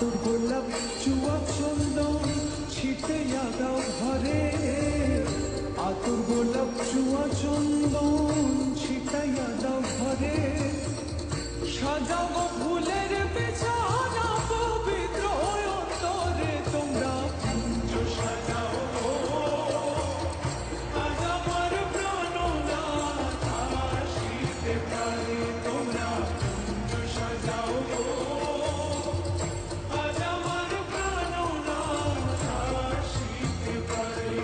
আতর গোলাপ চুয়া চন্দন ছিটিয়া দাও ঘরে, আতর গোলাপ চুয়া চন্দন ছিটাইয়া দাও ঘরে, সাজাবো ফুলের বিছানা পবিত্র অন্তরে তোমরা কুঞ্জ সাজাও। আজ আমার প্রাণনাথ আসিতে পারে তোমরা কুঞ্জ সাজাও। আজ আমার প্রাণনাথ আসিতে পারে।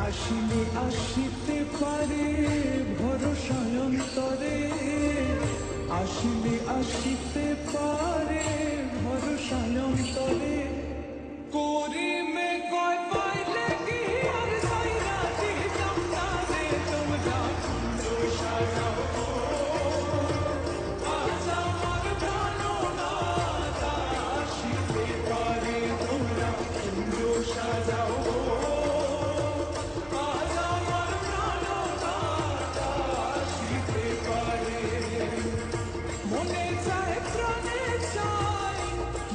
আসিলে আসিতে পারে ভরসা অন্তরে, আসিলে আসিতে পারে ভরসা অন্তরে, করিমে কয় পাইলে কি আর সাইরা দিতাম না রে তোমরা কুঞ্জ সাজাও। আজ আমার প্রাণনাথ আসিতে পারে তোমরা কুঞ্জ সাজাও। মনে চায় প্রাণে চায়,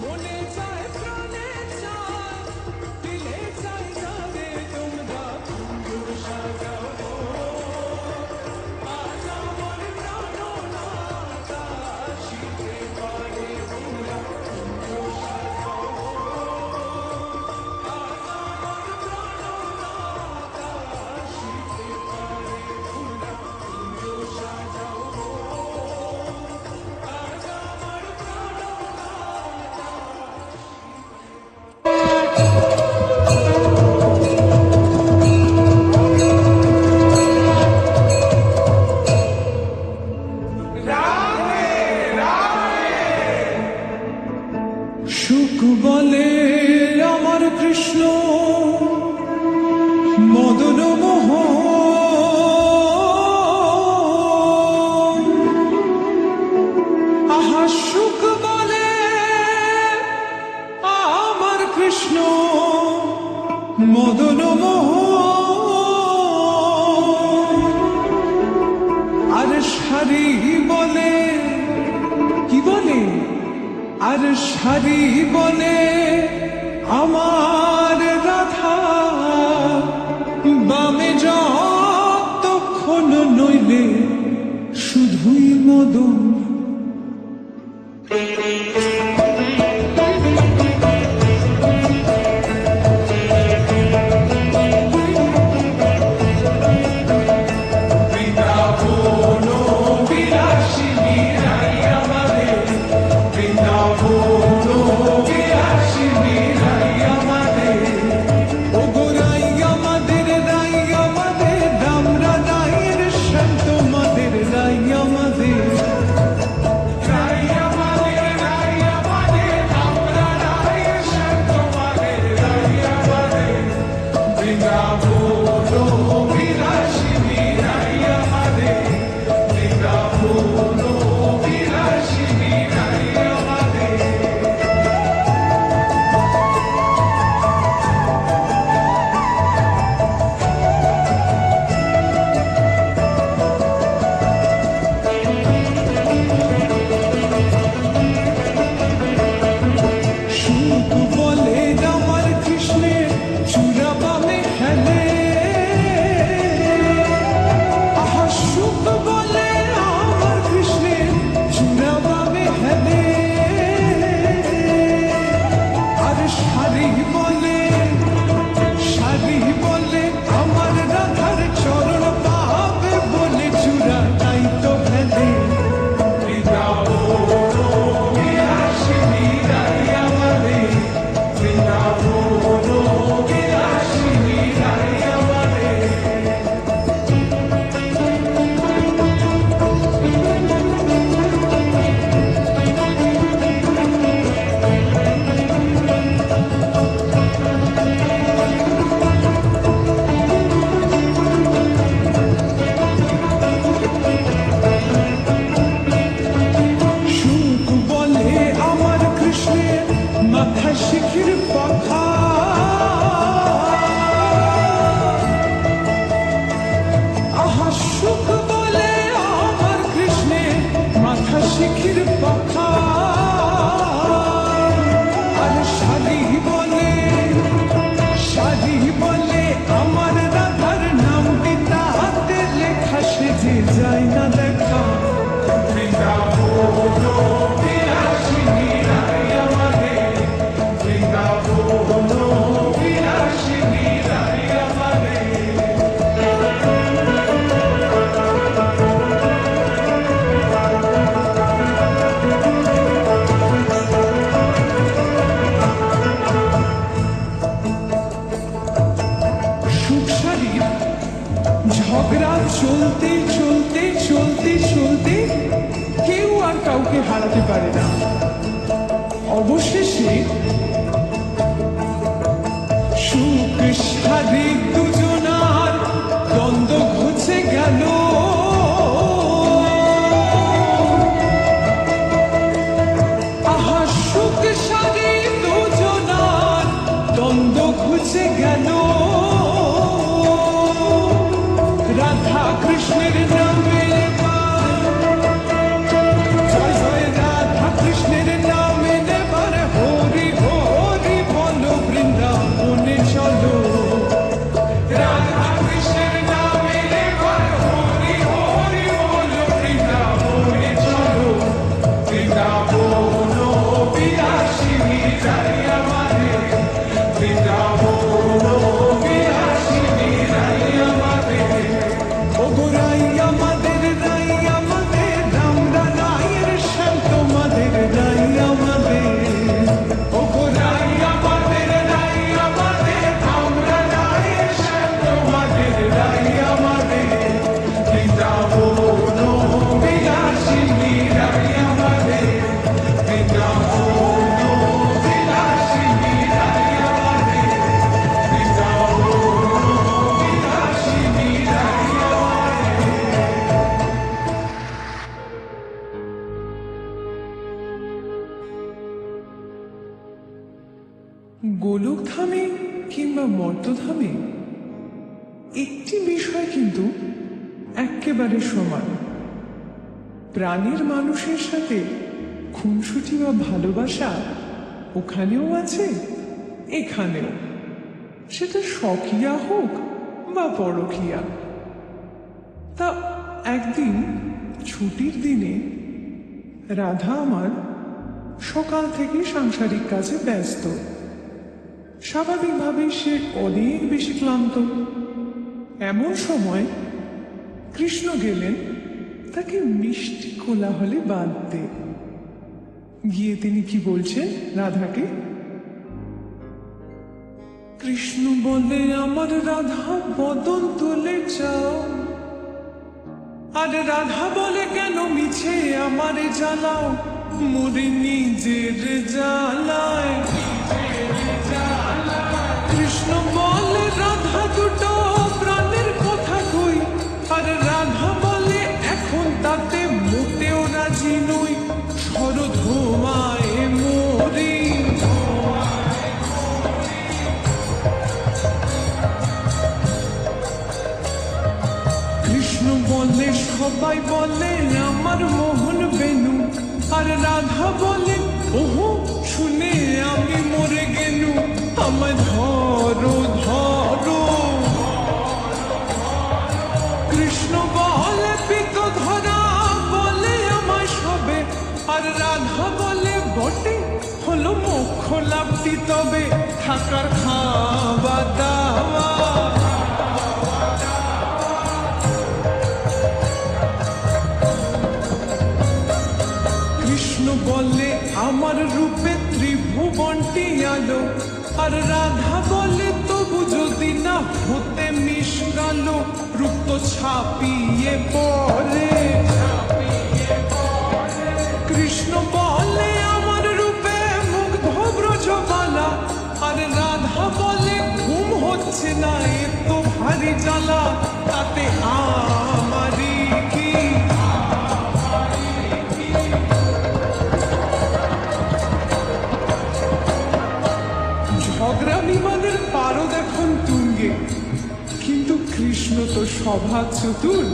মনে চায় প্রাণে চায়, দিলে চাই যাবে তোমরা কুঞ্জ সাজাও। আজ আমার প্রাণনাথ আসিতে পারে তোমরা কুঞ্জ সাজাও। আজ আমার প্রাণনাথ আসিতে পারে তোমরা কুঞ্জ সাজাও। সুখ বলে আমার কৃষ্ণ মদন মোহন, আহা সুখ বলে আমার কৃষ্ণ মদন মোহন, আর শাড়ি বলে কি বলে, আর শাড়ি বলে আমার রাধা, বামে যতক্ষণ নইলে শুধুই মদন। ঝগড়া চলতে চলতে চলতে চলতে কেউ আর কাউকে হারাতে পারে না। অবশেষে সুখ সারি দুজনার দ্বন্দ্ব ঘুচে গেল। আহা সুখ সারি দুজনার দ্বন্দ্ব ঘুচে গেল। রাধা কৃষ্ণের নামে জয় জয় রাধা কৃষ্ণের নামে নেবার হরি হরি বলো বৃন্দাবনে চলো। রাধা কৃষ্ণের নামে নেবার হরি হরি বলো বৃন্দাবনে চলো। বৃন্দাবন বিলাসিনী রাই আমাদের, বৃন্দাবন বিলাসিনী রাই আমাদের। ওগো রাই আমাদের, রাই আমাদের, আমরা রায়ের শ্যাম তোমাদের রাই আমাদের। ওগো রাই আমাদের, রাই আমাদের, আমরা রায়ের শ্যাম তোমাদের রাই আমাদের। বৃন্দাবন বিলাসিনী রাই আমাদের, বৃন্দাবন বিলাসিনী রাই আমাদের, বৃন্দাবন বিলাসিনী রাই গোলকধামে কিংবা মর্তধামে একটি বিষয় কিন্তু একেবারে সমান। প্রাণের মানুষের সাথে খুনসুটি বা ভালোবাসা ওখানেও আছে, এখানেও। সেটা স্বকীয়া হোক বা পরকীয়া। তা একদিন ছুটির দিনে রাধা আমার সকাল থেকে সাংসারিক কাজে ব্যস্ত। স্বাভাবিকভাবেই সে অনেক বেশি ক্লান্ত। এমন সময় কৃষ্ণ গেলেন তাকে মিষ্টি কোলাহলে বাঁধতে। গিয়ে তিনি কি বলছেন রাধাকে? কৃষ্ণ বলে, আমার রাধা বদন তুলে যাও। আর রাধা বলে, কেন মিছে আমারে জ্বালাও, মরে নিজের জ্বালায়। কৃষ্ণ বলে, রাধা দুটো প্রাণের কথা কই। আর রাধা বলে, এখন তাতে মোটেও রাজি নই, শরধোমায় মরি। কৃষ্ণ বলে, সবাই বলে আমার মোহন বেনু। আর রাধা বলে, ওহো শুনে আমি মরে গেলু, আমায় ধরো ধরো। কৃষ্ণ বলে, পিত ধরা বলে আমায় সবে। আর রাধা বলে, বটে হলো মোক্ষ লাভটি তবে, থাকার খাওয়া দাওয়া। কৃষ্ণ বলে, আমার রূপে ত্রিভুবনটি আলো। আর রাধা বলে, তবু যদি না হতে মিশকালো, রূপ তো ছাপিয়ে পড়ে। কৃষ্ণ বলে, আমার রূপে মুগ্ধ ব্রজবালা। আর রাধা বলে, ঘুম হচ্ছে না এত ভারী জ্বালা, তাতে আমারই কি। ঝগড়া বিবাদের পারদ এখন তুঙ্গে, কিন্তু কৃষ্ণ তো স্বভাব চতুর।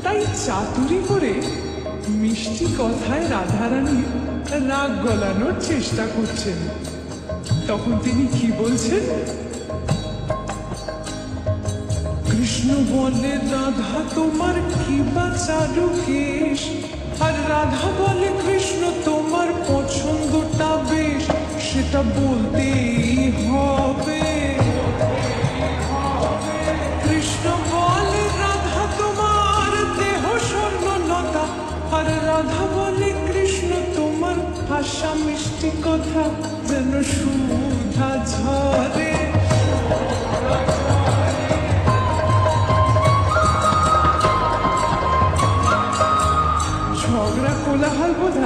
তাই চাতুরি করে মিষ্টি কথায় রাধারানী রাগ গলানোর চেষ্টা করছেন। তখন তিনি কি বলছেন? কৃষ্ণ বলে, রাধা তোমার কি বা চারু কেশ। আর রাধা বলে, কৃষ্ণ তোমার পছন্দটা বেশ, সেটা বলতেই হবে। কৃষ্ণ বলে, রাধা তোমার দেহ স্বর্ণলতা। আর রাধা বলে, কৃষ্ণ তোমার ভাষা মিষ্টি কথা যেন সুধা ঝরে।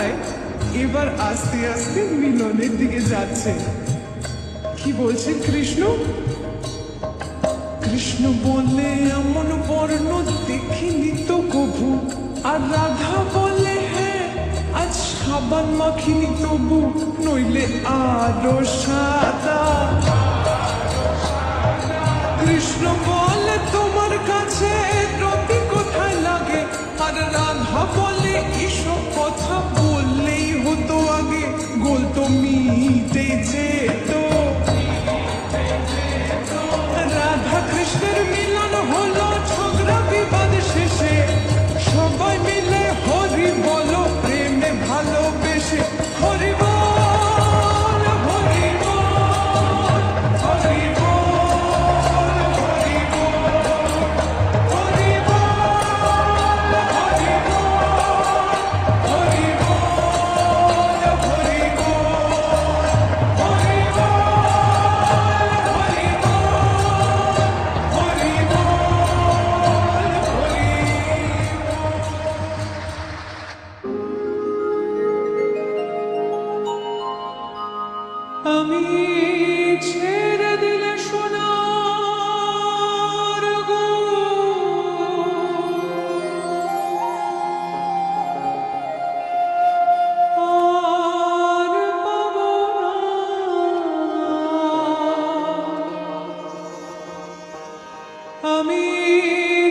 বোধহয় এবার আস্তে আস্তে মিলনের দিকে যাচ্ছে। কি বলছেন কৃষ্ণ? কৃষ্ণ বললে এমন বর্ণ দেখিনি তো কভু। আর রাধা বললে হ্যাঁ, আজ সাবান মাখিনি তবু, নইলে আরো সাদা। কৃষ্ণ বলে তোমার কাছে রতি কোথায় লাগে, আর রাধা বলে এসব কথা বললেই হতো আগে, গোল তো মিটে যেত। রাধা কৃষ্ণের মিলন হলো ঝগড়া বিবাদ শেষে, সবাই মিলে হরি বলো প্রেমে ভালোবেসে। হরি বল হরি বল হরি বল হরি বল হরি বল হরি বল হরি বল হরি বল হরি আমি ছেড়ে দিলে সোনার গো, আর পাবো না। আমি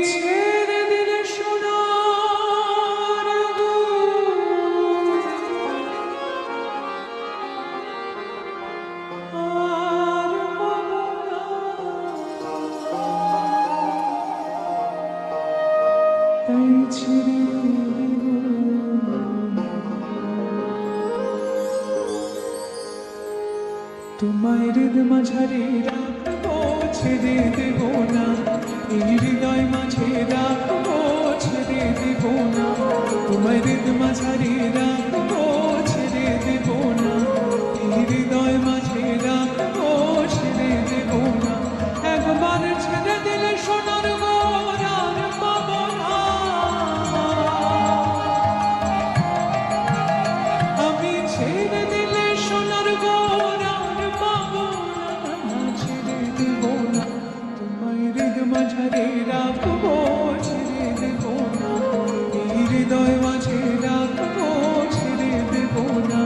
ছেড়ে দিলে সোনার গো, আর পাবো না। তাই ছেড়ে দিব তোমায় হৃদ মাঝারে রাখবো, ছেড়ে দেব না। এই হৃদয় মাঝে রাখবো, ছেড়ে দেব না। তোমায় হৃদ মাঝারে রাখবো, ছেড়ে দেব না। এই হৃদয় মাঝে রাখবো, ছেড়ে দেব না। একবার ছেড়ে দিলে সোনার গোর আর পাবো না। আমি ছেড়ে দিলে সোনার গোর আর পাবো না, ছেড়ে দেব না। তোমায় হৃদ মাঝারে রাখবো, ছেড়ে দেব না। এই হৃদয় মাঝে রাখবো, ছেড়ে দেব না।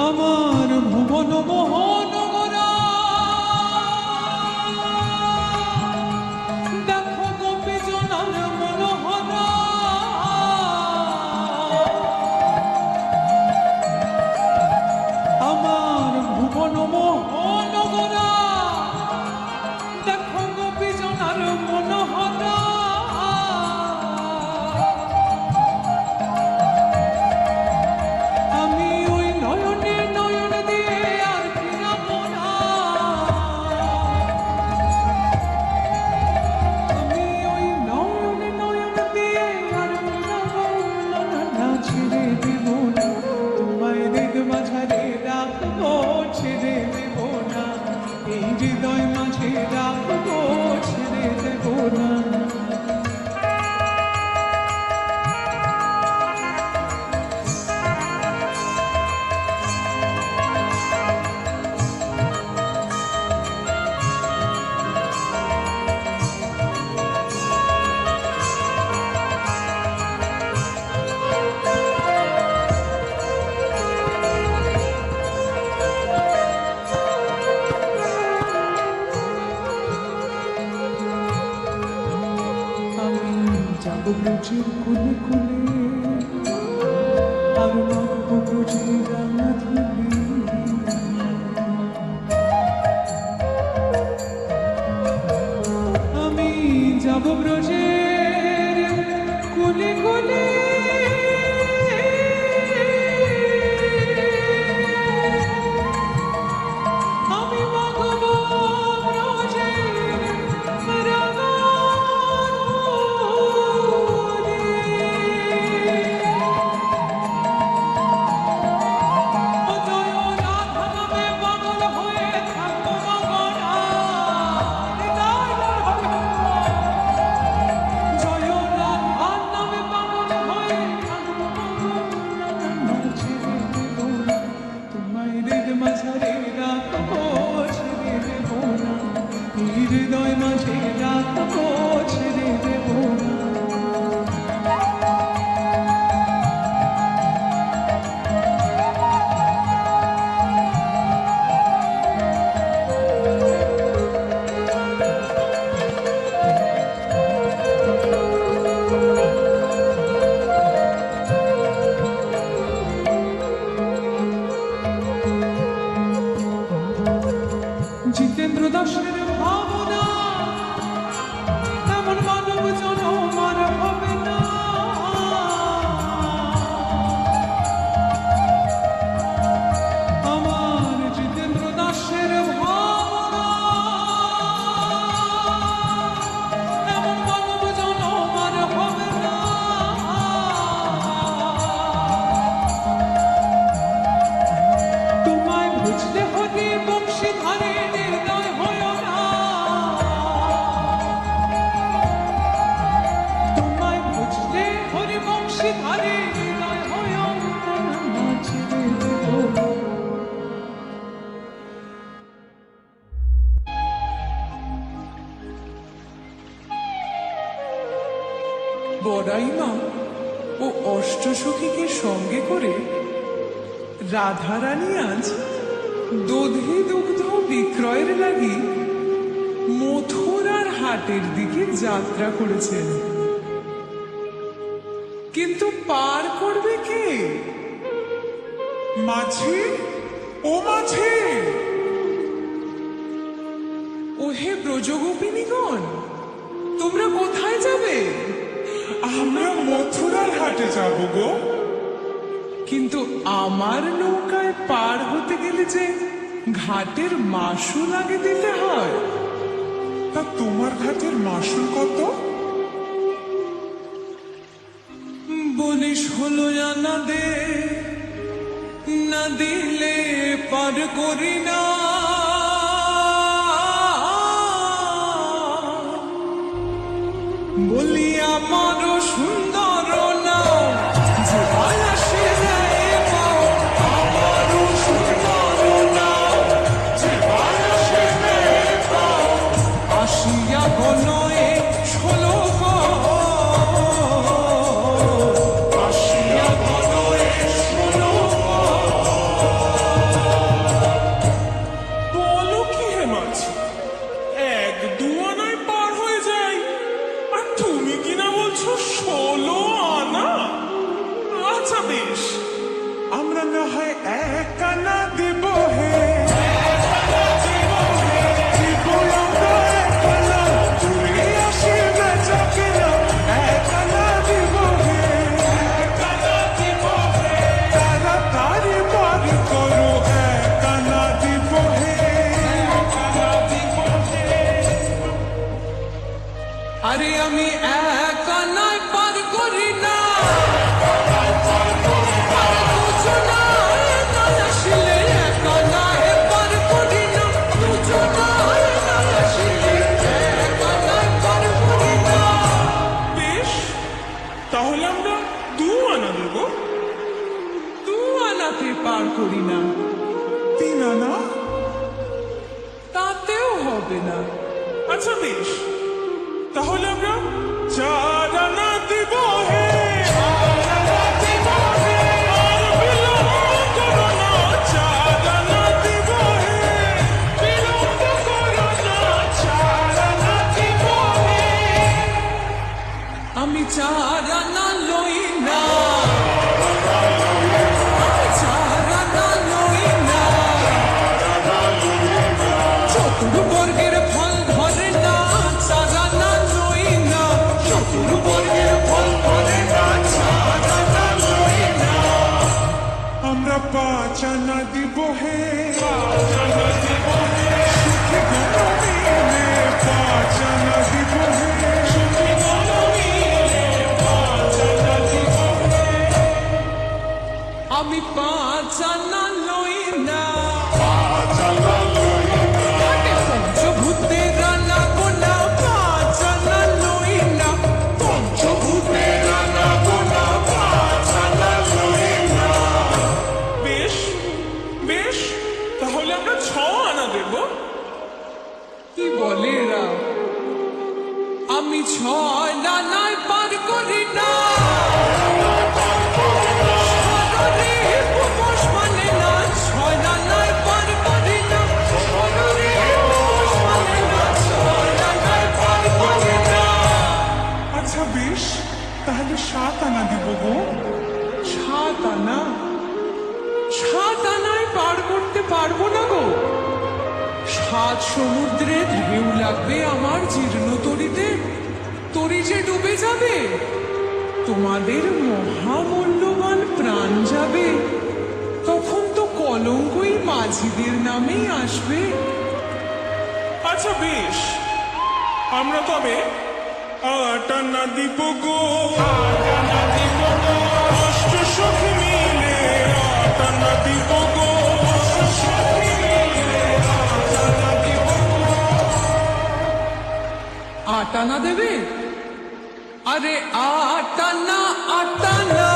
আমার ভুবন মোহন গোরা, দেখো গোপী জনার মনোহরা। আমার ভুবন মোহন গোরা, দেখো গোপী জনার মনোহরা। আমি ওই নয়নে নয়ন দিয়ে আর ফিরাবো না। আমি ওই নয়নে নয়ন দিয়ে আর ফিরাবো না, ছেড়ে দেব না। তোমায় হৃদ মাঝারে রাখবো, ছেড়ে দেব না। এই হৃদয় মাঝে রাখবো, ছেড়ে দেব না। তারি হৃদয় হয় অন্তর নাচবে গো। বড়াইমা ও অষ্টসখীকে সঙ্গে করে রাধারানী আজ দধি দুগ্ধ বিক্রয়ের লাগি মথুরার হাটের দিকে যাত্রা করেছেন। কিন্তু পার করবে কে? মাঝি, ও মাঝি, ওহে ব্রজগোপিনীগণ, তোমরা কোথায় যাবে? আমরা মথুরার হাটে যাব গো। কিন্তু আমার নৌকায় পার হতে গেলে যে ঘাটের মাসুল আগে দিতে হয়। তা তোমার ঘাটের মাসুল কত? বলিস হলো আনা দে, না দিলে পার করি না। বলি আমারও সুন্দর নাও, যে বায়াসে যায় পাও। আমারও সুন্দর নাও, যে বায়াসে যায় পাও। আসিয়া গনয়ে 16 আসিয়া গনয়ে 16। বলো কি হে মাঝি, এক দু আনায় পার হয়ে যায়, আর তুমি কিনা বলছো 16 আনা? আচ্ছা বেশ, আমরা না হয় 1 আনা দিব হে। দিব আমরা 1 আনা, ঘুরে আসি বেচা কেনা। 1 আনা দিব হে। তাড়াতাড়ি পার করো, 1 আনা দিব হে। আরে আমি এক আনায় পার করি না। আরে দুজনায় না আসিলে এক আনায় পার করি না। দুজনায় না আসিলে এক আনায় পার করি না। বেশ, তাহলে আমরা 2 আনা দেব। 2 আনাতে পার করি না, 3 আনা? তাতেও হবে না। আচ্ছা বেশ, তাহলে আমরা 4 আনা দিব হে। আর বিলম্ব করো না, 4 আনা দিব হে। বিলম্ব করো না, 4 আনা দিব হে। আমি 4 আনা লই না। আমি 4 আনা লই না। চতুর্বর্গের ফল ধরে না, 4 আনা লই না। চতুর্বর্গের ফল ধরে না, 4 আনা লই না। আমরা 5 আনা দিব হে। সুখী গণ মিলে 5 আনা দিব হে। আমি 5 আনা লই না। পঞ্চভূতের রানা গোনা 5 আনা লই না। পঞ্চভূতের রানা গোনা 5 আনা লই না। বেশ বেশ, তাহলে আমরা 6 আনা দেব। কি বলে এরা? আমি 6 আনায় পার করি না। সাগরে উপোস মানে না, 6 আনায় পার করি না। সাগরে উপোস মানে না, 6 আনায় পার করি না। আচ্ছা বেশ, তাহলে 7 আনা দিব গো। 7 আনা? 7 আনায় পার করতে পারবো না গো। 7 সমুদ্রের ঢেউ লাগবে আমার জীর্ণ তরিতে। তরি যে ডুবে যাবে, তোমাদের মহামূল্যবান প্রাণ যাবে। তখন তো কলঙ্কই মাঝিদের নামেই আসবে। আচ্ছা বেশ, আমরা তবে 8 আনা দিব গো। অষ্টসখী মিলে 8 আনা দিব গো। 8 আনা দেবে? আরে 8 আনা, 8 আনা।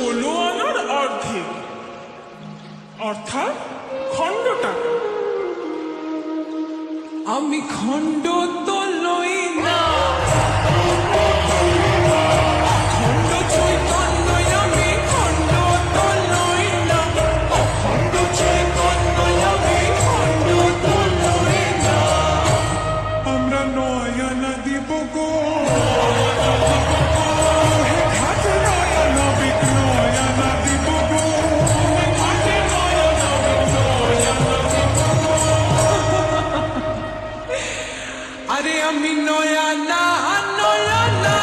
16 আনার অর্ধেক, অর্থাৎ খণ্ড টাকা। আমি খণ্ড তো লই না, খণ্ড চৈতন্যই আমি খণ্ড তো লই না, খণ্ড চৈতন্যই আমি খণ্ড তো লই না। আমরা 9 আনা দিব গো, হাতে 9 আনা বিক 9 আনা দিব গো, হাতে 9 আনা বিক 9 আনা দিব গো। আরে আমি নয়া না নয়া না,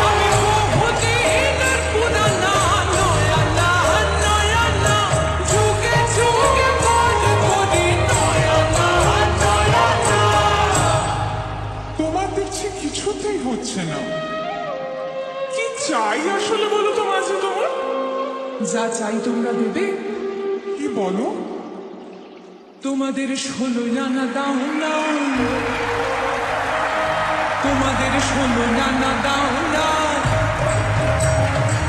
আমি বহুদিনের পুরানা নয়া না নয়া না, যুগে যুগে বল করি নয়া না নয়া না। তোমার দেখছি কিছুতেই হচ্ছে না। কি চাই আসলে বলো তো মাঝে তোমার? যা চাই তোমরা দেবে। কি বলো? তোমাদের 16 আনা দাও না, তোমাদের 16 আনা দাও না,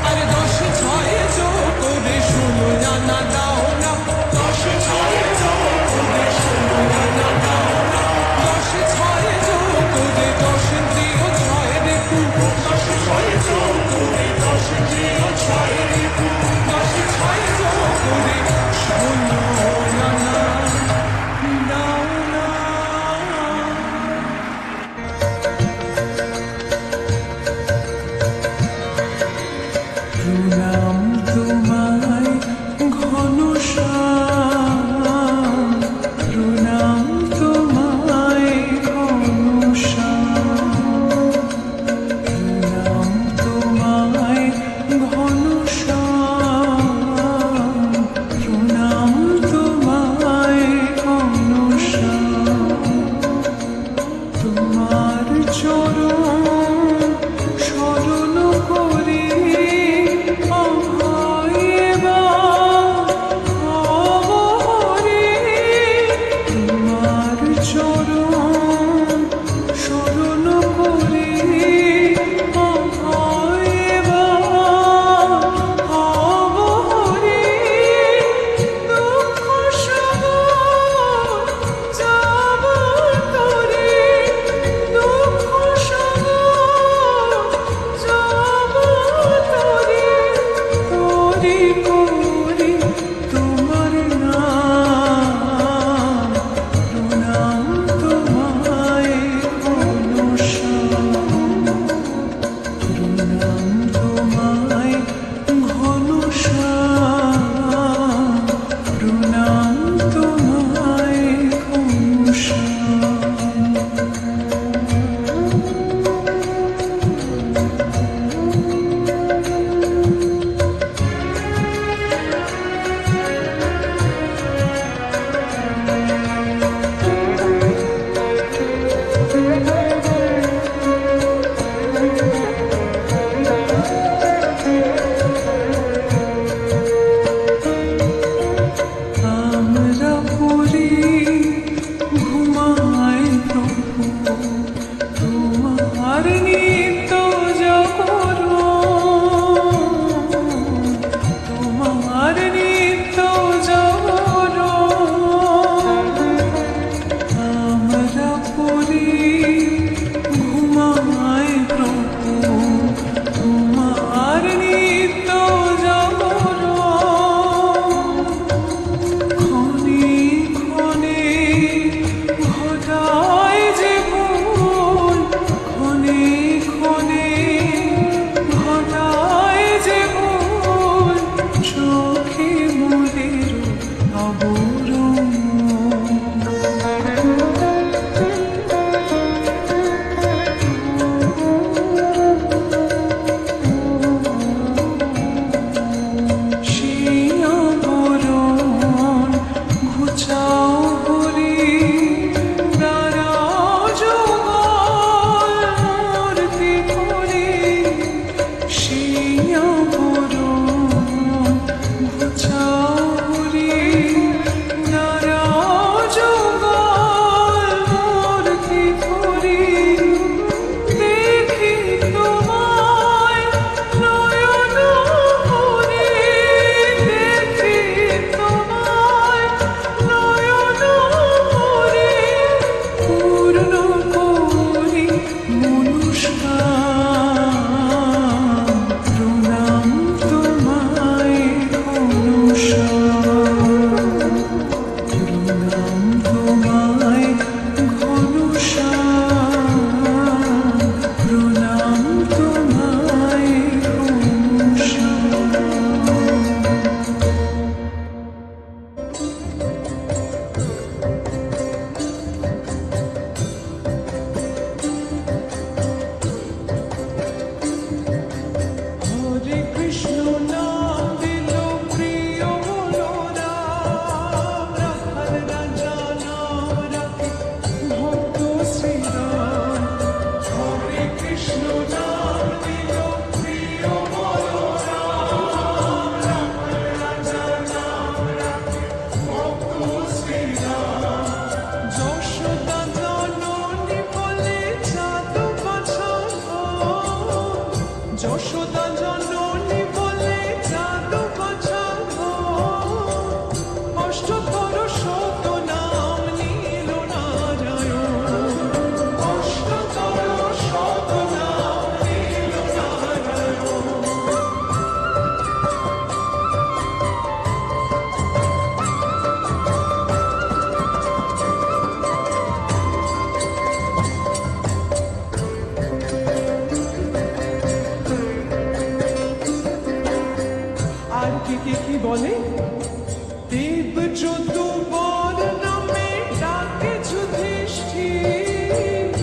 আরে 10 6 যোগ করে 16 আনা দাও না, 10 6 যোগ করে 16 আনা দাও না, 10 6 যোগ করে 10 দিও 6 দেখু, 10 6 যোগ করে 10 দিও 6 দেখু, 10 6 যোগ করে 16 আনা দাও না। প্রণাম তোমায় ঘনশ্যাম, প্রণাম তোমায় ঘনশ্যাম, প্রণাম তোমায় ঘনশ্যাম, প্রণাম তোমায় ঘনশ্যাম। তোমার চরণ শরণ করি তাকে কি বলে? দেব যদুবর নামে ডাকে যুধিষ্ঠির,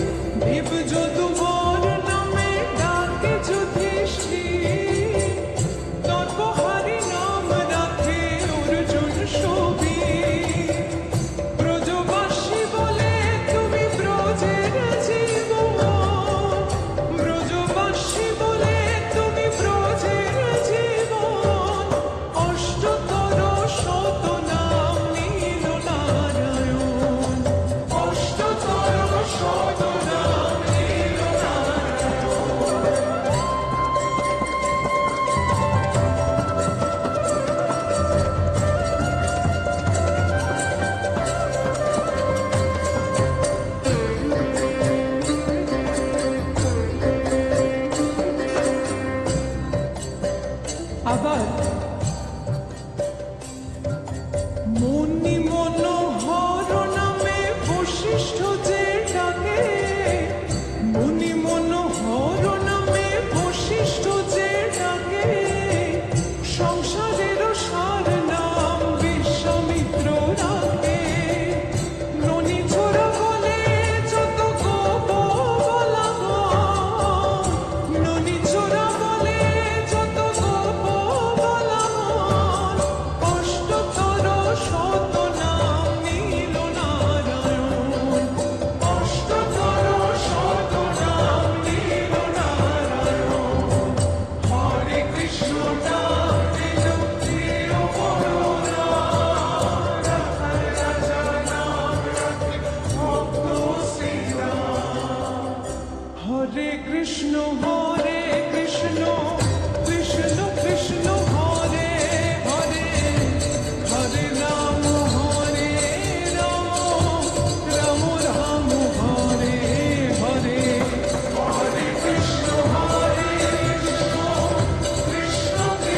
দেব যদুবর নামে ডাকে যুধিষ্ঠির, নরবহারী নাম রাখে অর্জুন সুবীর। ব্রজবাসী বলে তুমি ব্রজের জীবন, ব্রজবাসী বলে তুমি ব্রজের জীবন। অষ্টতর শত নাম নীল নারায়ণ, অষ্টতর শত নাম নীল নারায়ণ। আবার মনি মনোহর নামে বশিষ্ঠ যে ডাকে, মনি মনোহর নামে বশিষ্ঠ যে ডাকে। সংসারের সার নাম বিশ্বামিত্র রাখে, ননি ছোড়া বলে যত গোপ বলা হয়, ননি ছোড়া বলে যত গোপ বলা হয়। অষ্টতর শত নাম নীল নারায়ণ, অষ্টতর শত নাম নীল নারায়ণ। হরে কৃষ্ণ নাম দিল প্রিয় বড়রা, রাখাল রাজা নাম রাখে ভক্ত শ্রীরাম। হরে কৃষ্ণ কৃষ্ণ কৃষ্ণ হরে হরে, হরে রাম রাম রাম হরে হরে। হরে কৃষ্ণ কৃষ্ণ কৃষ্ণ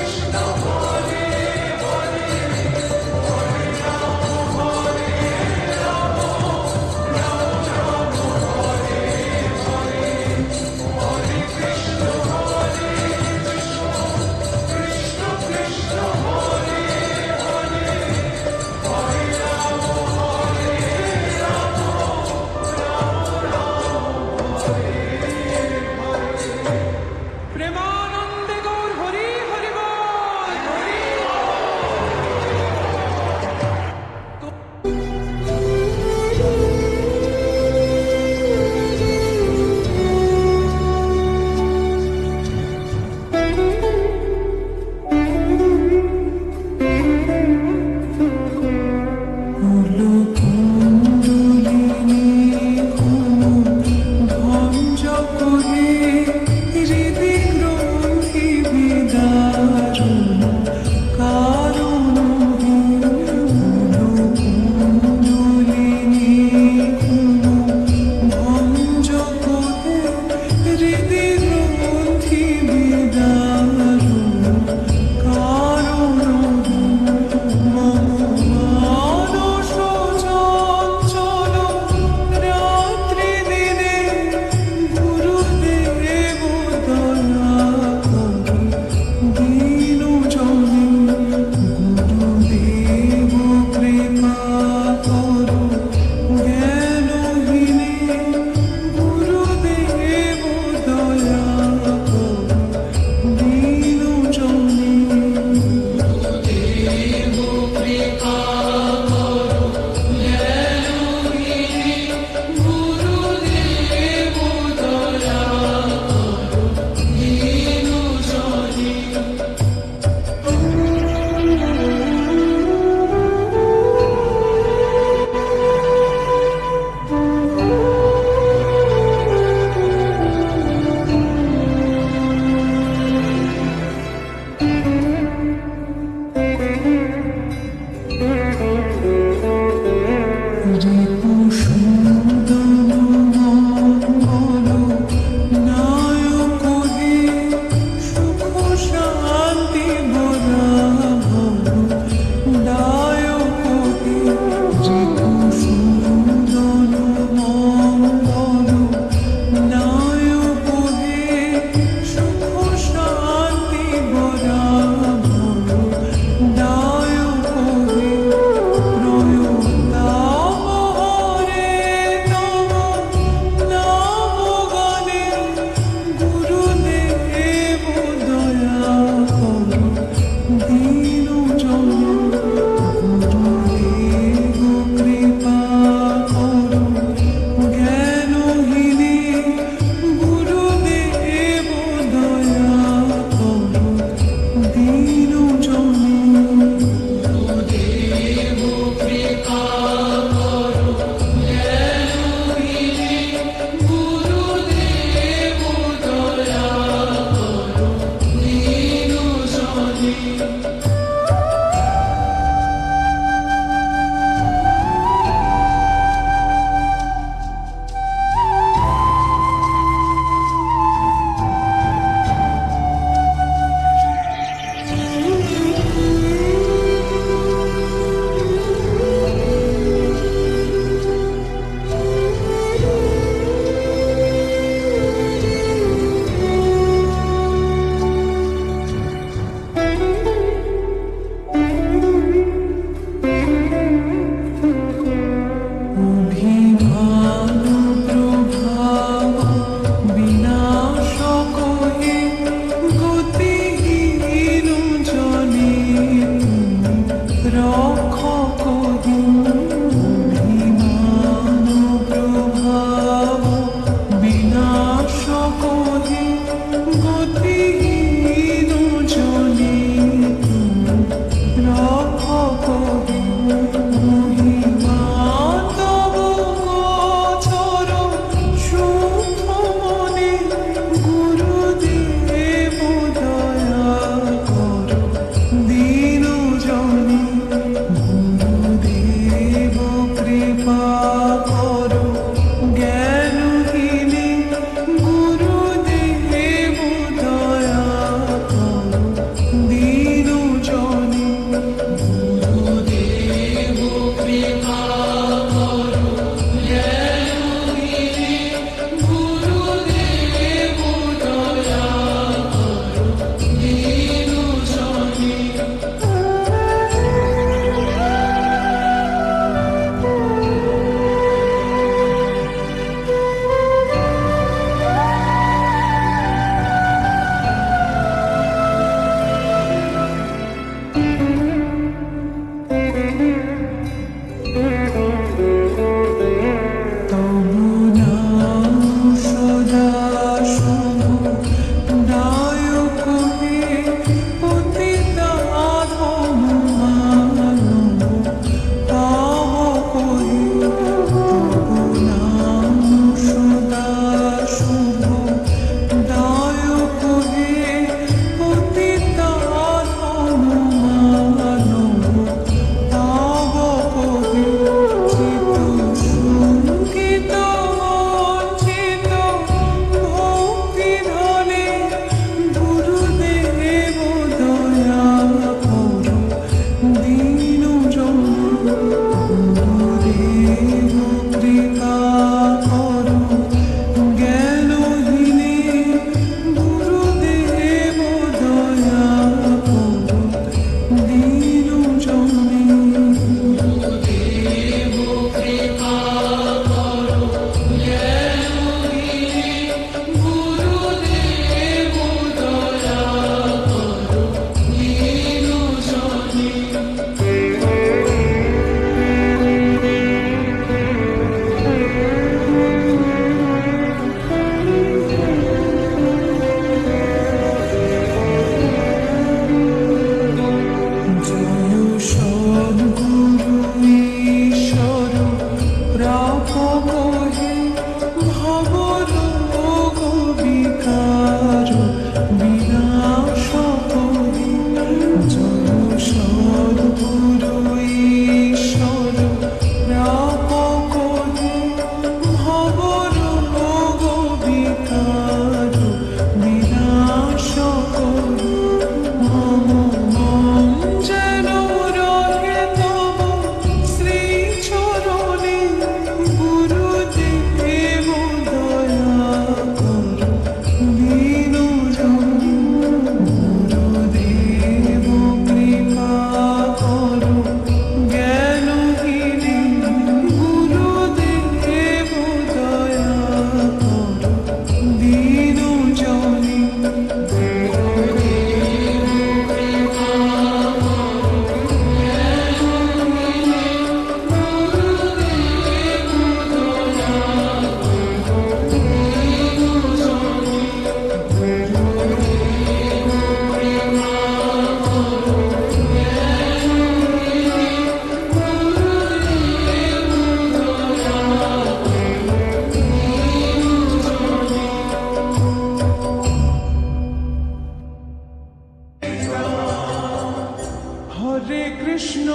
কৃষ্ণ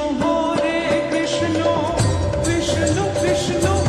কৃষ্ণ কৃষ্ণ কৃষ্ণ